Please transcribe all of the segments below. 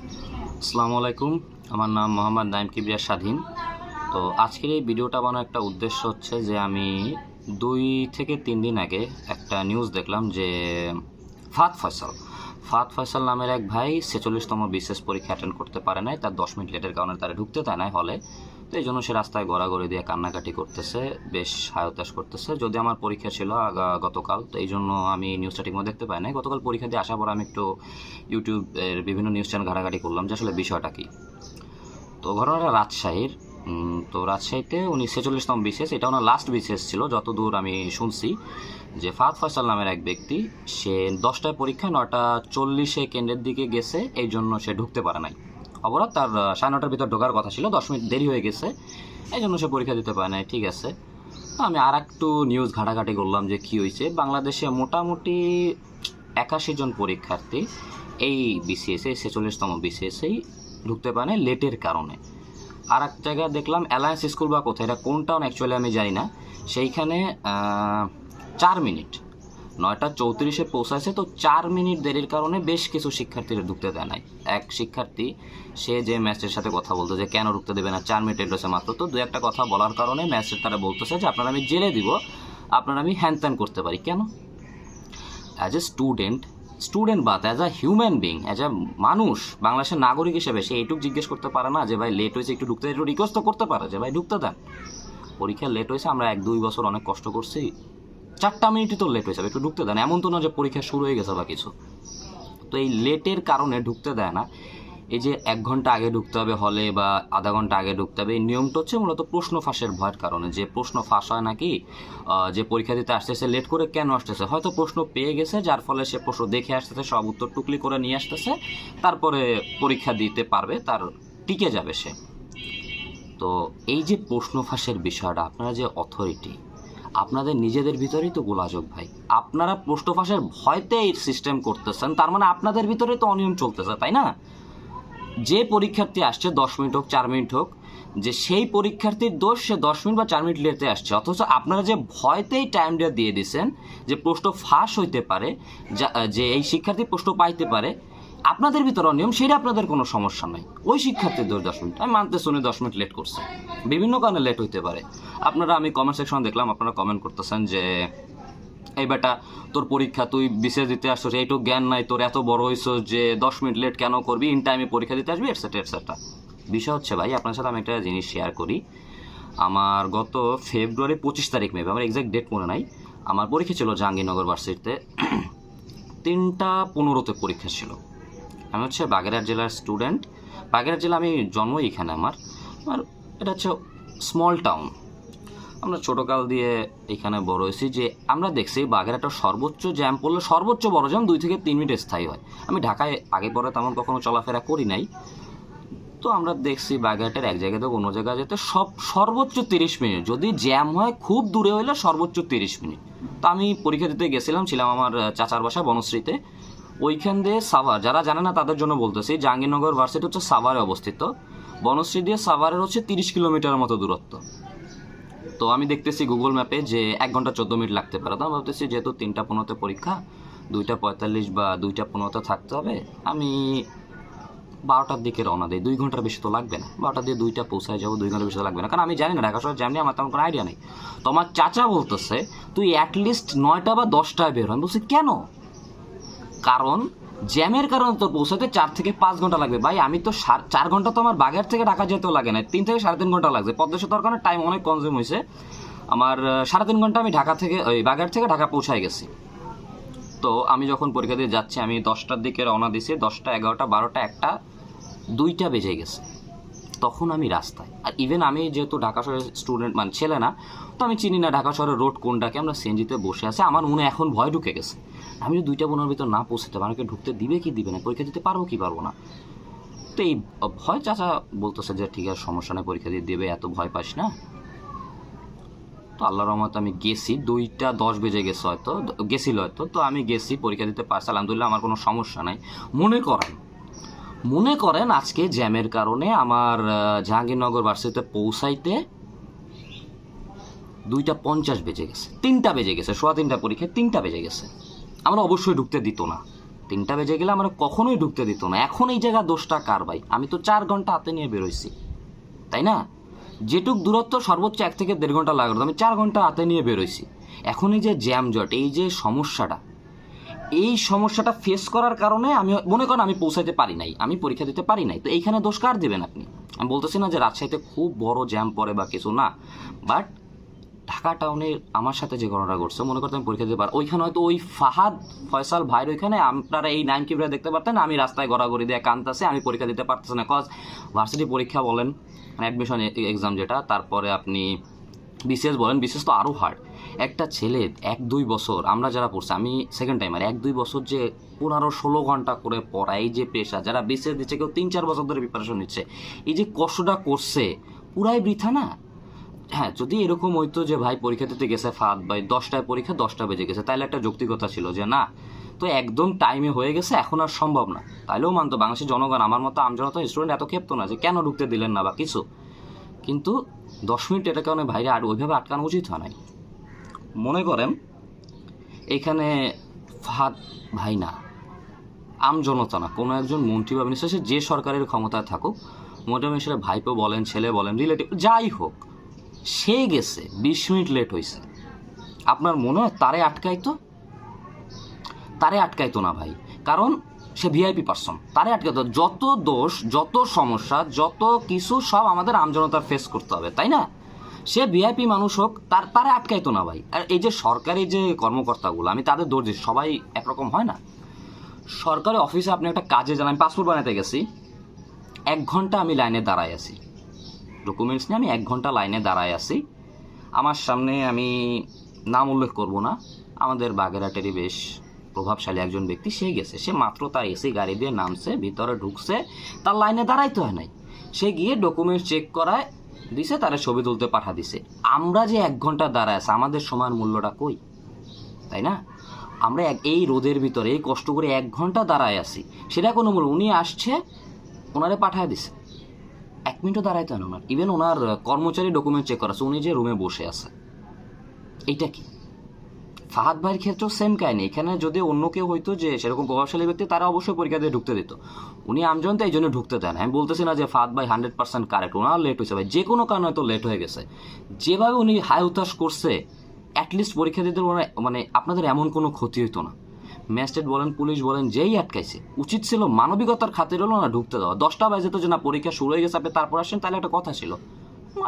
আসসালামু আলাইকুম। আমার নাম মোহাম্মদ নাইম কিবরিয়া স্বাধীন। তো আজকের এই ভিডিওটা বানানোর একটা উদ্দেশ্য হচ্ছে যে আমি 2 থেকে 3 দিন আগে একটা নিউজ দেখলাম যে ফাহাদ ফয়সাল নামের এক ভাই 46তম বিসিএস পরীক্ষা অ্যাটেন্ড করতে পারে নাই, তার 10 মিনিট লেটের কারণে তারা ঢুকতে দেয় নাই হলে। তো এই জন্য সে রাস্তায় গড়াগড়ি দিয়ে কান্নাকাটি করতেছে, বেশ হায়তাশ করতেছে। যদি আমার পরীক্ষা ছিল গতকাল, তো এই জন্য আমি নিউজটা ঠিকমতো দেখতে পাই নাই। গতকাল পরীক্ষা দিয়ে আসার পর আমি একটু ইউটিউবের বিভিন্ন নিউজ চ্যানেল ঘাটাঘাটি করলাম যে আসলে বিষয়টা কী। তো ঘটনাটা রাজশাহীর। তো রাজশাহীতে উনি 46তম বিসিএস, এটা ওনার লাস্ট বিসিএস ছিল যতদূর আমি শুনছি। যে ফাহাদ ফয়সাল নামের এক ব্যক্তি, সে 10টায় পরীক্ষা 9:40 কেন্দ্রের দিকে গেছে, এই জন্য সে ঢুকতে পারে নাই। অপরাধ, তার 9:30 ভিতর ঢোকার কথা ছিল, 10 মিনিট দেরি হয়ে গেছে, এই জন্য সে পরীক্ষা দিতে পারে নাই। ঠিক আছে, তো আমি আর একটু নিউজ ঘাটাঘাটি করলাম যে কী হয়েছে। বাংলাদেশে মোটামুটি 81 জন পরীক্ষার্থী এই বিসিএসে 46তম বিসিএসেই ঢুকতে পারে না লেটের কারণে। আর এক জায়গায় দেখলাম অ্যালায়েন্স স্কুল বা কোথায়, এটা কোন টাউন অ্যাকচুয়ালি আমি জানি না, সেইখানে 4 মিনিট 9:34 পৌঁছাইছে, তো 4 মিনিট দেরির কারণে বেশ কিছু শিক্ষার্থীরা ঢুকতে দেয় নাই। এক শিক্ষার্থী, সে যে ম্যাচের সাথে কথা বলতো যে কেন ঢুকতে দেবে না, 4 মিনিট রয়েছে মাত্র, তো দু একটা কথা বলার কারণে ম্যাচের তারা বলতেছে যে আপনারা আমি জেলে দিব, আপনারা আমি হ্যান ত্যান করতে পারি। কেন? অ্যাজ এ স্টুডেন্ট বাদ as a human being, as a মানুষ, বাংলাদেশের নাগরিক হিসেবে সে এইটুকু জিজ্ঞেস করতে পারে না যে ভাই লেট হয়েছে, একটু ঢুকতে, একটু রিকোয়েস্ট তো করতে পারে যে ভাই ঢুকতে দেন, পরীক্ষা লেট হয়েছে, আমরা 1-2 বছর অনেক কষ্ট করছি, 4টা মিনিটই তো লেট হয়েছে, একটু ঢুকতে দেন। এমন তো না যে পরীক্ষা শুরু হয়ে গেছে বা কিছু। তো এই লেটের কারণে ঢুকতে দেয় না। এই যে 1 ঘন্টা আগে ঢুকতে হবে হলে বা আধা ঘন্টা আগে ঢুকতে হবে, এই নিয়মটা হচ্ছে মূলত প্রশ্ন ফাঁসের ভয়ের কারণে। যে প্রশ্ন ফাঁস হয় নাকি, যে পরীক্ষা দিতে আসতেছে লেট করে, কেন আসতেছে, হয়তো প্রশ্ন পেয়ে গেছে যার ফলে সে প্রশ্ন দেখে আসতেছে, সব উত্তর টুকলি করে নিয়ে আসতেছে, তারপরে পরীক্ষা দিতে পারবে, তার টিকে যাবে সে। তো এই যে প্রশ্ন ফাঁসের বিষয়টা, আপনারা যে অথরিটি, আপনাদের নিজেদের ভিতরেই তো গোলাযোগ ভাই। আপনারা প্রশ্ন ফাঁসের ভয়তে এই সিস্টেম করতেছেন, তার মানে আপনাদের ভিতরেই তো অনিয়ম চলতেছে, তাই না? যে পরীক্ষার্থী আসছে 10 মিনিট হোক 4 মিনিট হোক, যে সেই পরীক্ষার্থীর দোষ, সে 10 মিনিট বা 4 মিনিট লেটে আসছে, অথচ আপনারা যে ভয়তেই টাইমটা দিয়ে দিয়েছেন যে প্রশ্ন ফাঁস হইতে পারে, যে এই শিক্ষার্থী প্রশ্ন পাইতে পারে, আপনাদের ভিতরে অনিয়ম, সেটা আপনাদের কোনো সমস্যা নাই। ওই শিক্ষার্থীর দোষ 10 মিনিট, আমি মানতে শুনে 10 মিনিট লেট করছে, বিভিন্ন কারণে লেট হইতে পারে। আপনারা, আমি কমেন্ট সেকশনে দেখলাম আপনারা কমেন্ট করতেছেন যে এই বেটা, তোর পরীক্ষা, তুই বিসিএস দিতে আসছিস, এইটুকু জ্ঞান নাই তোর, এত বড় হয়েছিস যে 10 মিনিট লেট কেন করবি, ইন টাইমে পরীক্ষা দিতে আসবি, এটসেট্রা এটসেট্রা। বিষয় হচ্ছে ভাই, আপনার সাথে আমি একটা জিনিস শেয়ার করি। আমার গত ফেব্রুয়ারি 25 তারিখ মেবি, আমার এক্সাক্ট ডেট মনে নাই, আমার পরীক্ষা ছিল জাহাঙ্গীরনগর ভার্সিটিতে। 3:15 পরীক্ষা ছিল। আমি হচ্ছে বাগেরহাট জেলার স্টুডেন্ট। বাগেরহাট জেলা, আমি জন্ম এখানে আমার, আর এটা হচ্ছে স্মল টাউন। আমরা ছোটোকাল দিয়ে এখানে বড় হয়েছি, যে আমরা দেখছি বাগেরহাটটা সর্বোচ্চ জ্যাম পড়লে, সর্বোচ্চ বড় জ্যাম 2 থেকে 3 মিনিট স্থায়ী হয়। আমি ঢাকায় আগে পরে তেমন কখনো চলাফেরা করি নাই, তো আমরা দেখছি বাগেরহাটের এক জায়গা থেকে অন্য জায়গায় যেতে সর্বোচ্চ 30 মিনিট, যদি জ্যাম হয় খুব দূরে হইলে সর্বোচ্চ 30 মিনিট। তো আমি পরীক্ষা দিতে গেছিলাম, ছিলাম আমার চাচার বাসা বনশ্রীতে। ওইখান দিয়ে সাভার, যারা জানে না তাদের জন্য বলতেছি, জাহাঙ্গীরনগর ভার্সিটি হচ্ছে সাভারে অবস্থিত, বনশ্রী দিয়ে সাভারের হচ্ছে 30 কিলোমিটার মতো দূরত্ব। তো আমি দেখতেছি গুগল ম্যাপে যে 1 ঘন্টা 14 মিনিট লাগতে পারে। তো আমি ভাবতেছি যেহেতু 3:15 পরীক্ষা, 2:45 বা 2:15 থাকতে হবে, আমি 12টার দিকে রওনা দিই, 2 ঘন্টার বেশি তো লাগবে না, 12টা দিয়ে 2টা পৌঁছায় যাবো, 2 ঘন্টার বেশি তো লাগবে না, কারণ আমি জানি না ঢাকা শহর জ্যাম নিয়ে আমার তেমন কোনো আইডিয়া নেই। তো আমার চাচা বলতেছে তুই অ্যাটলিস্ট 9টা বা 10টায় বের হয়। আমি বলছি কেন? কারণ জ্যামের কারণে তোর পৌঁছাতে 4 থেকে 5 ঘন্টা লাগবে। ভাই আমি তো 4 ঘন্টা তো আমার বাগেরহাট থেকে ঢাকা যেতেও লাগে না, 3 থেকে 3.5 ঘন্টা লাগছে। পদ্মা সেতুর কারণে টাইম অনেক কনজিউম হয়েছে আমার, 3.5 ঘন্টা আমি ঢাকা থেকে, ওই বাগেরহাট থেকে ঢাকা পৌঁছায় গেছি। তো আমি যখন পরীক্ষা দিয়ে যাচ্ছি, আমি 10টার দিকে রওনা দিছি, 10টা 11টা 12টা 1টা 2টা বেজে গেছে, তখন আমি রাস্তায়। আর ইভেন আমি যেহেতু ঢাকা শহরের স্টুডেন্ট, মানে ছেলে না, তো আমি চিনি না ঢাকা শহরের রোড কোনটাকে। আমরা সিএনজিতে বসে আছি, আমার মনে এখন ভয় ঢুকে গেছে, আমি 2:15 ভিতর না পৌঁছতে পারি, আমাকে ঢুকতে দিবে কি দিবে না, পরীক্ষা দিতে পারবো কি পারবো না। তো এই ভয়, চাচা বলতেছে যে ঠিক আছে সমস্যা নেই, পরীক্ষা দিয়ে দেবে, এত ভয় পাস না। তো আল্লাহর রহমতে আমি গেছি, 2:10 বেজে গেছে হয়তো, গেছিল হয়তো, তো আমি গেছি, পরীক্ষা দিতে পারছি, আলহামদুলিল্লাহ আমার কোনো সমস্যা নাই। মনে করেন আজকে জ্যামের কারণে আমার জাহাঙ্গীরনগর ভার্সিটিতে পৌঁছাইতে 2:50 বেজে গেছে, 3টা বেজে গেছে, 3:15 পরীক্ষায় 3টা বেজে গেছে, আমরা অবশ্যই ঢুকতে দিত না। 3টা বেজে গেলে আমরা কখনোই ঢুকতে দিত না। এখন এই জায়গা দোষটা কার ভাই? আমি তো 4 ঘন্টা হাতে নিয়ে বেরোইছি, তাই না? যেটুক দূরত্ব সর্বোচ্চ 1 থেকে 1.5 ঘন্টা লাগতো, আমি 4 ঘন্টা হাতে নিয়ে বেরোইছি। এখন এই যে জ্যামজট, এই যে সমস্যাটা, এই সমস্যাটা ফেস করার কারণে আমি মনে করেন আমি পৌঁছাতে পারি নাই, আমি পরীক্ষা দিতে পারি নাই, তো এইখানে দোষ কার দেবেন আপনি? আমি বলতেছি না যে রাজশাহীতে খুব বড় জ্যাম পড়ে বা কিছু না, বাট ঢাকা টাউনে আমার সাথে যে ঘটনাটা ঘটছে, মনে করতে আমি পরীক্ষা দিতে পারি, ওইখানে হয়তো ওই ফাহাদ ফয়সাল ভাইয়ের ওইখানে আপনারা এই 9 কিবরা দেখতে পারতেন, আমি রাস্তায় গড়াগড়ি দিয়ে কাঁদতেছি, আমি পরীক্ষা দিতে পারতেছি না। কজ ভার্সিটি পরীক্ষা বলেন, মানে অ্যাডমিশন এক্সাম যেটা, তারপরে আপনি বিসিএস বলেন, বিসিএস তো আরও হার্ড। একটা ছেলে 1-2 বছর, আমরা যারা পড়ছি, আমি সেকেন্ড টাইমার, 1-2 বছর যে 15-16 ঘন্টা করে পড়া, এই যে পেশা, যারা বিসিএস দিচ্ছে কেউ 3-4 বছর ধরে প্রিপারেশন নিচ্ছে, এই যে কষ্টটা করছে পুরাই বৃথা না? হ্যাঁ, যদি এরকম হইতো যে ভাই পরীক্ষা দিতে গেছে ফাদ ভাই 10টায় পরীক্ষা 10টা বেজে গেছে, তাহলে একটা যৌক্তিকতা ছিল যে না, তো একদম টাইমে হয়ে গেছে, এখন আর সম্ভব না, তাইলেও মানতো বাংলাদেশের জনগণ, আমার মতো আমজনতা স্টুডেন্ট এত ক্ষেপ্ত না যে কেন ঢুকতে দিলেন না বা কিছু। কিন্তু 10 মিনিট এটা কারণে ভাইরে আর ওইভাবে আটকানো উচিত হয় নাই। মনে করেন এখানে ফাহাদ ভাই না, আমজনতা না, কোনো একজন মন্ত্রী বা মিনিস্টার, সে যে সরকারের ক্ষমতায় থাকুক, মোটামুটি ভাইপো বলেন, ছেলে বলেন, রিলেটিভ যাই হোক, সে গেছে 20 মিনিট লেট হয়েছে, আপনার মনে হয় তারে আটকাইতো? তারে আটকাইতো না ভাই, কারণ সে ভিআইপি পার্সন, তারে আটকাইতো। যত দোষ, যত সমস্যা, যত কিছু সব আমাদের আমজনতার ফেস করতে হবে, তাই না? সে ভিআইপি মানুষ হোক, তারে আটকাইতো না ভাই। আর এই যে সরকারি যে কর্মকর্তাগুলো, আমি তাদের দোষ দিই, সবাই একরকম হয় না। সরকারি অফিসে আপনি একটা কাজে যান, আমি পাসপোর্ট বানাতে গেছি, 1 ঘন্টা আমি লাইনে দাঁড়ায় আছি, ডকুমেন্টস নিয়ে আমি 1 ঘন্টা লাইনে দাঁড়ায় আছি। আমার সামনে, আমি নাম উল্লেখ করব না, আমাদের বাগেরহাটেরই বেশ প্রভাবশালী একজন ব্যক্তি, সে গেছে, সে মাত্র তার এসি গাড়ি দিয়ে নামছে, ভিতরে ঢুকছে, তার লাইনে দাঁড়াইতে হয় নাই, সে গিয়ে ডকুমেন্টস চেক করায় দিছে, তারা ছবি তুলতে পাঠা দিছে। আমরা যে 1 ঘন্টা দাঁড়ায় আছি, আমাদের সময়ের মূল্যটা কই, তাই না? আমরা এই রোদের ভিতরে এই কষ্ট করে 1 ঘন্টা দাঁড়ায় আছি, সেটা কোনো মূল্য? উনি আসছে, ওনারে পাঠায় দিছে, 1 মিনিটও দাঁড়াইতে হয় না ওনার। ইভেন ওনার কর্মচারী ডকুমেন্ট চেক করাছে, উনি যে রুমে বসে আছে। এইটা কি? ফাহাদ ভাইয়ের ক্ষেত্রেও সেম কাহিনী। এখানে যদি অন্য কেউ হইতো যে সেরকম প্রভাবশালী ব্যক্তি, তারা অবশ্যই পরীক্ষা দিয়ে ঢুকতে দিত, উনি আমজনতা, এই জন্য ঢুকতে দেন। আমি বলতেছি না যে ফাহাদ ভাই 100% কারেক্ট, ওনার লেট হয়েছে ভাই, যে কোনো কারণে হয়তো লেট হয়ে গেছে, যেভাবে উনি হাই উতাস করছে, অ্যাটলিস্ট পরীক্ষা দিতে মানে আপনাদের এমন কোনো ক্ষতি হইতো না। ম্যাজিস্ট্রেট বলেন, পুলিশ বলেন, যেই আটকাইছে, উচিত ছিল মানবিকতার খাতির হলো না ঢুকতে দেওয়া। 10টা বাজে তো যে না পরীক্ষা শুরু হয়ে গেছে, আপনি তারপর আসেন, তাহলে একটা কথা ছিল,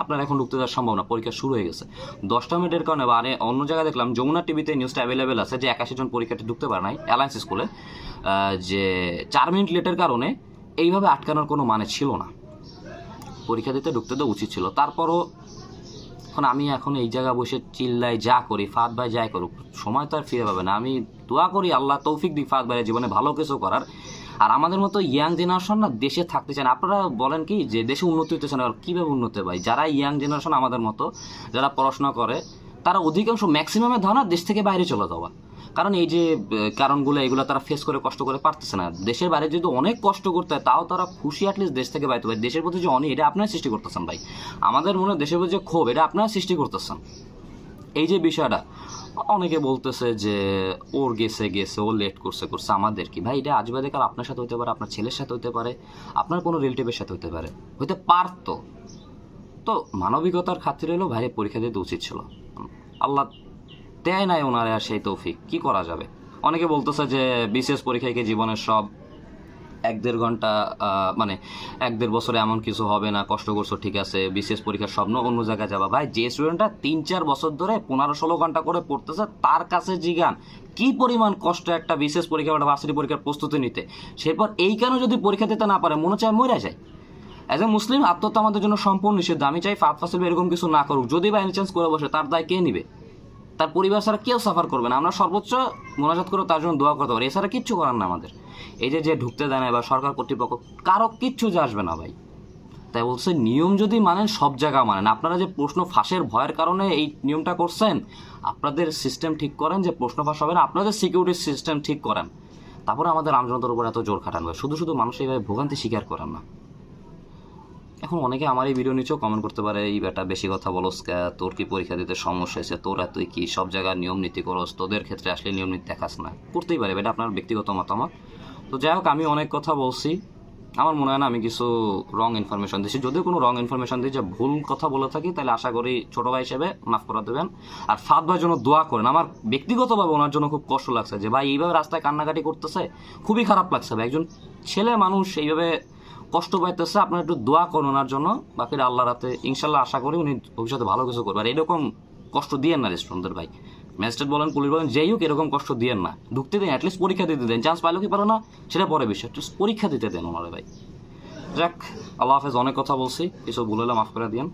আপনার এখন ঢুকতে দেওয়া সম্ভব না, পরীক্ষা শুরু হয়ে গেছে। 10টা মিনিটের কারণে, আরে অন্য জায়গায় দেখলাম যমুনা টিভিতে নিউজটা অ্যাভেলেবেল আছে যে 81 জন পরীক্ষার্থী ঢুকতে পারে নাই অ্যালায়েন্স স্কুলে, যে 4 মিনিট লেটের কারণে। এইভাবে আটকানোর কোনো মানে ছিল না, পরীক্ষা দিতে ঢুকতে দেওয়া উচিত ছিল। তারপরও আমি এখন এই জায়গায় বসে চিল্লাই যা করি, ফাহাদ ভাই যাই করুক, সময় তো আর ফিরে পাবে না। আমি দোয়া করি আল্লাহ তৌফিক দিক ফাহাদ ভাইয়ের জীবনে ভালো কিছু করার। আর আমাদের মতো ইয়াং জেনারেশন না দেশে থাকতে চান। আপনারা বলেন কি যে দেশে উন্নতি হতে চান, কীভাবে উন্নতি ভাই? যারা ইয়াং জেনারেশন আমাদের মতো, যারা পড়াশোনা করে, তারা অধিকাংশ ম্যাক্সিমামের ধারণা দেশ থেকে বাইরে চলে যাওয়া। কারণ এই যে কারণগুলো, এগুলো তারা ফেস করে কষ্ট করে পারতেছে না। দেশের বাইরে যদি অনেক কষ্ট করতে হয়, তাও তারা খুশি অ্যাটলিস্ট দেশ থেকে বাইরে। ভাই দেশের প্রতি যে অনেক, এটা আপনারা সৃষ্টি করতেছেন ভাই। আমাদের মনে দেশের প্রতি যে ক্ষোভ, এটা আপনারা সৃষ্টি করতেছেন। এই যে বিষয়টা, অনেকে বলতেছে যে ওর গেছে ও লেট করছে, আমাদের কি ভাই? এটা আজ বাদে কাল আপনার সাথে হতে পারে, আপনার ছেলের সাথে হতে পারে, আপনার কোনো রিলেটিভের সাথে হতে পারে, হইতে পারতো। তো মানবিকতার খাতিরে হলেও ভাই পরীক্ষা দিতে উচিত ছিল। আল্লাহ দেয় নাই ওনারে আর সেই তৌফিক, কি করা যাবে? অনেকে বলতেছে যে বিসিএস পরীক্ষায় কি জীবনের সব 1-1.5 ঘন্টা, মানে 1-1.5 বছরে এমন কিছু হবে না, কষ্ট করছো ঠিক আছে, বিসিএস পরীক্ষার স্বপ্ন অন্য জায়গায় যাবা। ভাই যে স্টুডেন্টটা 3-4 বছর ধরে 15-16 ঘন্টা করে পড়তেছে, তার কাছে জিগান কি পরিমাণ কষ্ট একটা বিসিএস পরীক্ষা বা ভার্সিটি পরীক্ষার প্রস্তুতি নিতে। সেরপর এই কেন যদি পরীক্ষা দিতে না পারে, মনে চায় মরে যায়। অ্যাজ এ মুসলিম আত্মহত্যা আমাদের জন্য সম্পূর্ণ নিষিদ্ধ। আমি চাই ফাহাদ ফাসিল এরকম কিছু না করুক। যদি বা এনি চান্স করে বসে, তার দায় কে নিবে? তার পরিবার ছাড়া কেউ সাফার করবে না। আমরা সর্বোচ্চ মোনাজাত করে তার জন্য দোয়া করতে পারি, এছাড়া কিচ্ছু করার না আমাদের। এই যে ঢুকতে দেয় না বা সরকার কর্তৃপক্ষ, কারো কিচ্ছু যে আসবে না ভাই। তাই বলছে নিয়ম যদি মানেন, সব জায়গা মানেন। আপনারা যে প্রশ্ন ফাঁসের ভয়ের কারণে এই নিয়মটা করছেন, আপনাদের সিস্টেম ঠিক করেন যে প্রশ্ন ফাঁস হবে না, আপনাদের সিকিউরিটি সিস্টেম ঠিক করেন, তারপরে আমাদের আমজনতার উপর এত জোর খাটান ভাই। শুধু মানুষ এইভাবে ভোগান্তি স্বীকার করেন না। এখন অনেকে আমার এই ভিডিও নিচেও কমেন্ট করতে পারে, এই বেটা বেশি কথা বলস কে, তোর কি পরীক্ষা দিতে সমস্যা হয়েছে, তোরা তুই কি সব জায়গায় নিয়ম নীতি করস, তোদের ক্ষেত্রে আসলে নিয়ম নীতি দেখাস না। করতেই পারে, এটা আপনার ব্যক্তিগত মতামত। তো যাই হোক, আমি অনেক কথা বলছি, আমার মনে হয় না আমি কিছু রং ইনফরমেশন দিচ্ছি। যদিও কোনো রং ইনফরমেশন দিয়ে যে ভুল কথা বলে থাকি, তাহলে আশা করি ছোটো ভাই হিসেবে মাফ করে দেবেন। আর ফাদ ভাইয়ের জন্য দোয়া করেন। আমার ব্যক্তিগতভাবে ওনার জন্য খুব কষ্ট লাগছে যে ভাই এইভাবে রাস্তায় কান্নাকাটি করতেছে, খুবই খারাপ লাগছে ভাই। একজন ছেলে মানুষ এইভাবে কষ্ট পাইতেছে, আপনার একটু দোয়া করুন ওনার জন্য। বাকিরা আল্লাহর হাতে, ইনশাল্লাহ আশা করি উনি ভবিষ্যতে ভালো কিছু করবে। আর এরকম কষ্ট দিয়েন না রেস্টুরেন্টদের ভাই, ম্যাজিস্ট্রেট বলেন, পুলিশ বলেন, যেই হোক এরকম কষ্ট দিয়েন না। ঢুকতে দেন, অ্যাটলিস্ট পরীক্ষা দিতে দেন। চান্স পাইলো কি পারো না সেটা পরে বিষয়, অ্যাটলিস্ট পরীক্ষা দিতে দেন ওনারে ভাই। যাক, আল্লাহ হাফেজ। অনেক কথা বলছি, কিছু ভুল হলে মাফ করে দিয়েন।